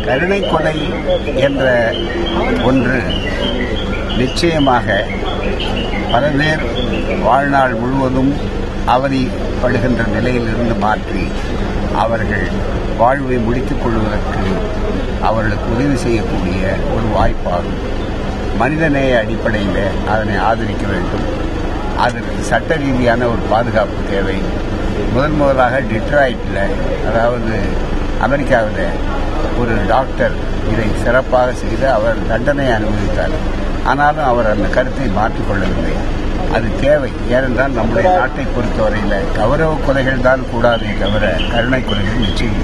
கருணை கொலை என்ற ஒன்று நிச்சயமாக பல பேர் வாழ்நாள் முழுவதும் அவதிப்படுகின்ற நிலையிலிருந்து மாற்றி அவர்கள் வாழ்வை முடித்துக் கொள்வதற்கு அவர்களுக்கு உதவி செய்யக்கூடிய ஒரு வாய்ப்பாகும். மனிதநேய அடிப்படையில் அதனை ஆதரிக்க வேண்டும். அதற்கு சட்ட ரீதியான ஒரு பாதுகாப்பு தேவை. முதலாக டிட்ராய்ட்டில், அதாவது அமெரிக்காவில் ஒரு டாக்டர் இதை சிறப்பாக செய்து அவர் தண்டனை அனுபவித்தார். ஆனாலும் அவர் அந்த கருத்தை மாற்றிக்கொள்ளவில்லை. அது தேவை. ஏனென்றால் நம்முடைய நாட்டை பொறுத்தவரையில் கௌரவ கொலைகள் தான் கூடாதே தவிர கருணை கொலைகள் நிச்சயம்.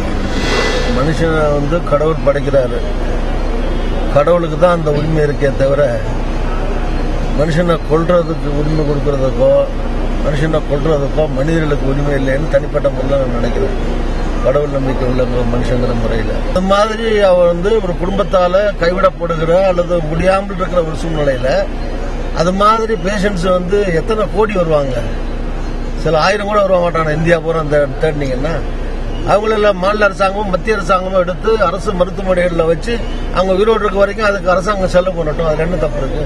மனுஷனை கடவுள் படைக்கிறாரு. கடவுளுக்கு தான் அந்த உரிமை இருக்கே தவிர மனுஷனை கொல்றதுக்கு உரிமை கொடுக்கறதுக்கோ மனுஷனை கொல்றதுக்கோ மனிதர்களுக்கு உரிமை இல்லைன்னு தனிப்பட்ட முறையில் நான் நினைக்கிறேன். கடவுள் நம்பிக்கை உள்ள மனுஷங்கிற முறையில் அது மாதிரி அவர் ஒரு குடும்பத்தால கைவிடப்படுகிற அல்லது முடியாமல் இருக்கிற ஒரு சூழ்நிலையில அது மாதிரி பேஷண்ட்ஸ் எத்தனை கோடி வருவாங்க, சில ஆயிரம் கூட வருவ மாட்டாங்க. இந்தியா பூரா தேடினீங்கன்னா அவங்களெல்லாம் மாநில அரசாங்கமும் மத்திய அரசாங்கமும் எடுத்து அரசு மருத்துவமனைகளில் வச்சு அவங்க உயிரோடு இருக்க வரைக்கும் அதுக்கு அரசாங்கம் செலவு பண்ணட்டும். அதுல என்ன தப்பு இருக்கு?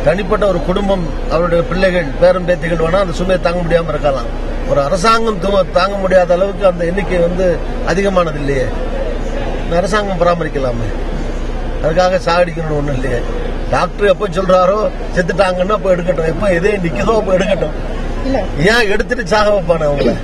தனிப்பட்ட ஒரு குடும்பம் அவருடைய பிள்ளைகள் பேரம் பேத்திகள் வேணா அந்த சுமையை தாங்க முடியாம இருக்கலாம். ஒரு அரசாங்கம் தாங்க முடியாத அளவுக்கு அந்த எண்ணிக்கை அதிகமானது இல்லையே. அரசாங்கம் பராமரிக்கலாமே, அதுக்காக சாகடிக்கணும்னு ஒண்ணு இல்லையே. டாக்டர் எப்ப சொல்றாரோ செத்துட்டாங்கன்னா அப்ப எடுக்கட்டும், எப்ப எதே நிக்குதோ அப்ப எடுக்கட்டும். ஏன் எடுத்துட்டு சாக வைப்பானு அவங்கள?